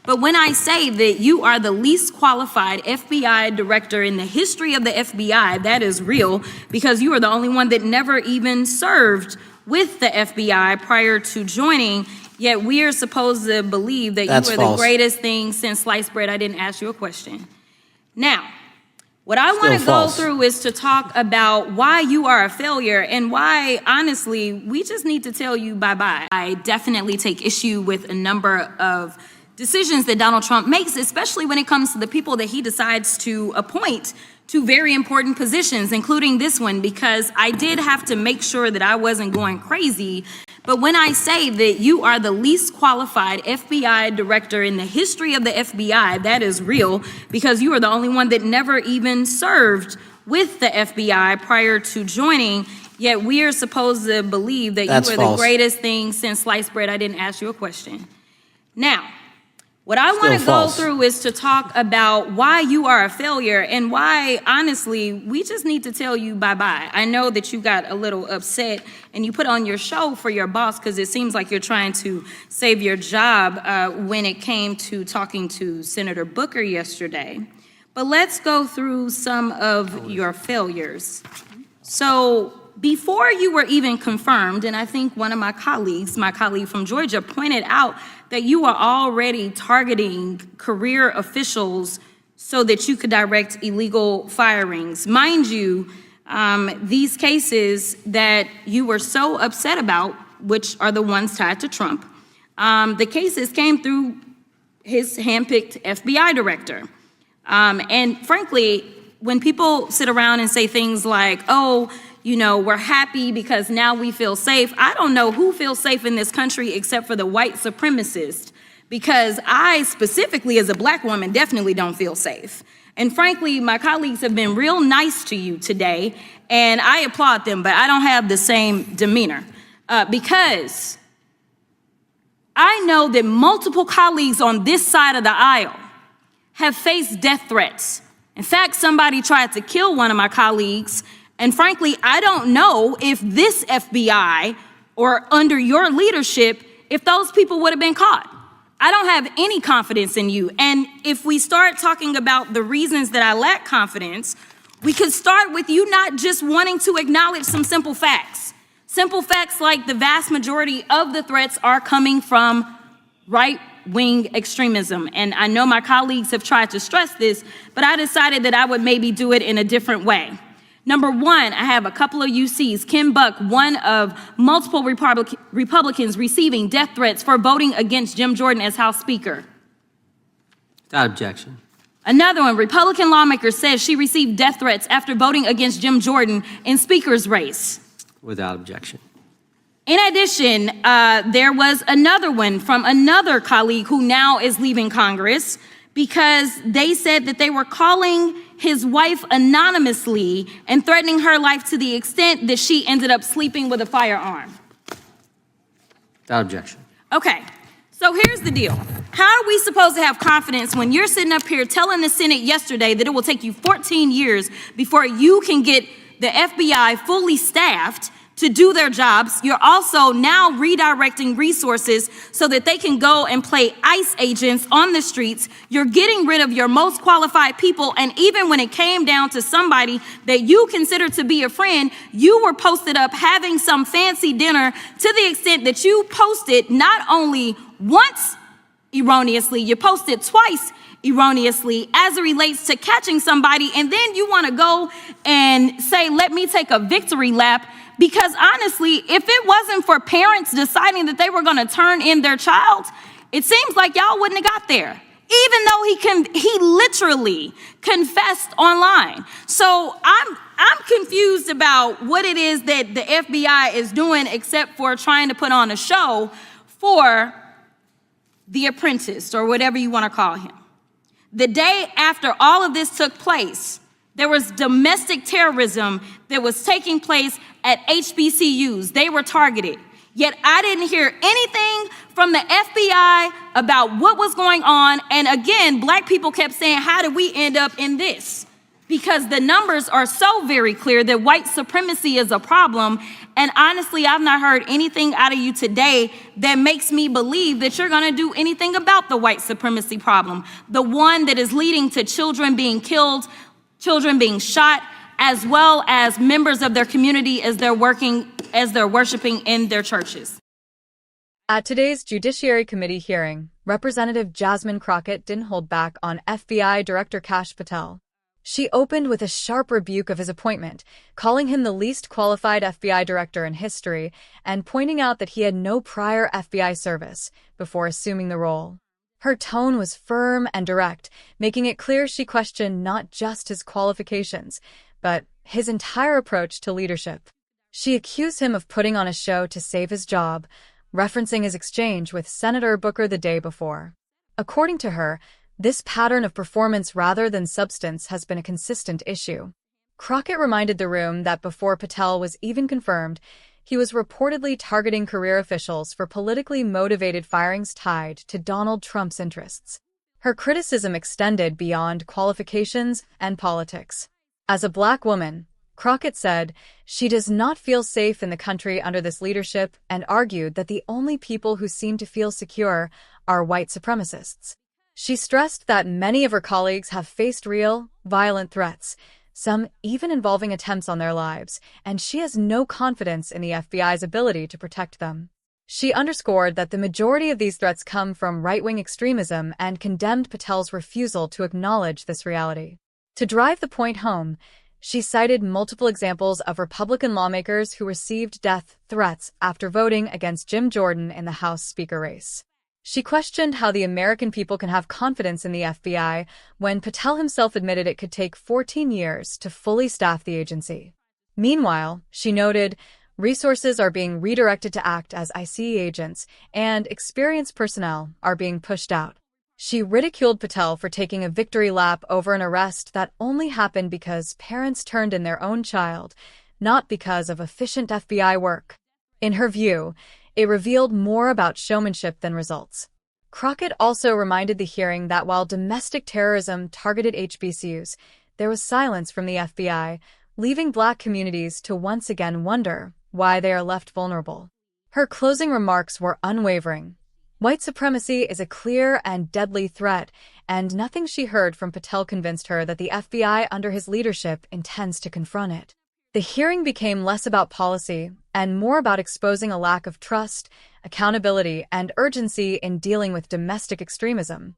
But when I say that you are the least qualified FBI director in the history of the FBI, that is real, because you are the only one that never even served with the FBI prior to joining, yet we are supposed to believe that you are the greatest thing since sliced bread. I didn't ask you a question. Now, what I want to go through is to talk about why you are a failure and why, honestly, we just need to tell you bye-bye. I definitely take issue with a number of decisions that Donald Trump makes, especially when it comes to the people that he decides to appoint to very important positions, including this one, because I did have to make sure that I wasn't going crazy. But when I say that you are the least qualified FBI director in the history of the FBI, that is real, because you are the only one that never even served with the FBI prior to joining, yet we are supposed to believe that you are the greatest thing since sliced bread. I didn't ask you a question. Now, what I want to go through is to talk about why you are a failure and why, honestly, we just need to tell you bye-bye. I know that you got a little upset and you put on your show for your boss because it seems like you're trying to save your job when it came to talking to Senator Booker yesterday. But let's go through some of your failures. So before you were even confirmed, and I think one of my colleague from Georgia, pointed out that you are already targeting career officials so that you could direct illegal firings. Mind you, these cases that you were so upset about, which are the ones tied to Trump, the cases came through his handpicked FBI director. And frankly, when people sit around and say things like, oh, you know, we're happy because now we feel safe. I don't know who feels safe in this country except for the white supremacists, because I specifically as a black woman definitely don't feel safe. And frankly, my colleagues have been real nice to you today, and I applaud them, but I don't have the same demeanor because I know that multiple colleagues on this side of the aisle have faced death threats. In fact, somebody tried to kill one of my colleagues. And frankly, I don't know if this FBI or under your leadership, if those people would have been caught. I don't have any confidence in you. And if we start talking about the reasons that I lack confidence, we could start with you not just wanting to acknowledge some simple facts. Simple facts like the vast majority of the threats are coming from right-wing extremism. And I know my colleagues have tried to stress this, but I decided that I would maybe do it in a different way. Number one, I have a couple of UCs. Kim Buck, one of multiple Republicans receiving death threats for voting against Jim Jordan as House Speaker. Without objection. Another one, Republican lawmaker says she received death threats after voting against Jim Jordan in Speaker's race. Without objection. In addition, there was another one from another colleague who now is leaving Congress because they said that they were calling his wife anonymously and threatening her life to the extent that she ended up sleeping with a firearm. Without objection. Okay, so here's the deal. How are we supposed to have confidence when you're sitting up here telling the Senate yesterday that it will take you 14 years before you can get the FBI fully staffed to do their jobs? You're also now redirecting resources so that they can go and play ICE agents on the streets. You're getting rid of your most qualified people. And even when it came down to somebody that you consider to be a friend, you were posted up having some fancy dinner to the extent that you posted not only once erroneously, you posted twice erroneously as it relates to catching somebody. And then you want to go and say, let me take a victory lap. Because honestly, if it wasn't for parents deciding that they were going to turn in their child, it seems like y'all wouldn't have got there, even though he literally confessed online. So I'm confused about what it is that the FBI is doing except for trying to put on a show for the apprentice or whatever you want to call him. The day after all of this took place, there was domestic terrorism that was taking place at HBCUs. They were targeted. Yet I didn't hear anything from the FBI about what was going on. And again, black people kept saying, how did we end up in this? because the numbers are so very clear that white supremacy is a problem. And honestly, I've not heard anything out of you today that makes me believe that you're going to do anything about the white supremacy problem, the one that is leading to children being killed, children being shot, as well as members of their community as they're worshiping in their churches. At today's Judiciary Committee hearing, Representative Jasmine Crockett didn't hold back on FBI Director Kash Patel. She opened with a sharp rebuke of his appointment, calling him the least qualified FBI director in history and pointing out that he had no prior FBI service before assuming the role. Her tone was firm and direct, making it clear she questioned not just his qualifications, but his entire approach to leadership. She accused him of putting on a show to save his job, referencing his exchange with Senator Booker the day before. According to her, this pattern of performance rather than substance has been a consistent issue. Crockett reminded the room that before Patel was even confirmed, he was reportedly targeting career officials for politically motivated firings tied to Donald Trump's interests. Her criticism extended beyond qualifications and politics. As a Black woman, Crockett said she does not feel safe in the country under this leadership and argued that the only people who seem to feel secure are white supremacists. She stressed that many of her colleagues have faced real, violent threats, some even involving attempts on their lives, and she has no confidence in the FBI's ability to protect them. She underscored that the majority of these threats come from right-wing extremism and condemned Patel's refusal to acknowledge this reality. To drive the point home, she cited multiple examples of Republican lawmakers who received death threats after voting against Jim Jordan in the House Speaker race. She questioned how the American people can have confidence in the FBI when Patel himself admitted it could take 14 years to fully staff the agency. Meanwhile, she noted, resources are being redirected to act as ICE agents, and experienced personnel are being pushed out. She ridiculed Patel for taking a victory lap over an arrest that only happened because parents turned in their own child, not because of efficient FBI work. In her view, it revealed more about showmanship than results. Crockett also reminded the hearing that while domestic terrorism targeted HBCUs, there was silence from the FBI, leaving Black communities to once again wonder why they are left vulnerable. Her closing remarks were unwavering. White supremacy is a clear and deadly threat, and nothing she heard from Patel convinced her that the FBI under his leadership intends to confront it. The hearing became less about policy and more about exposing a lack of trust, accountability, and urgency in dealing with domestic extremism.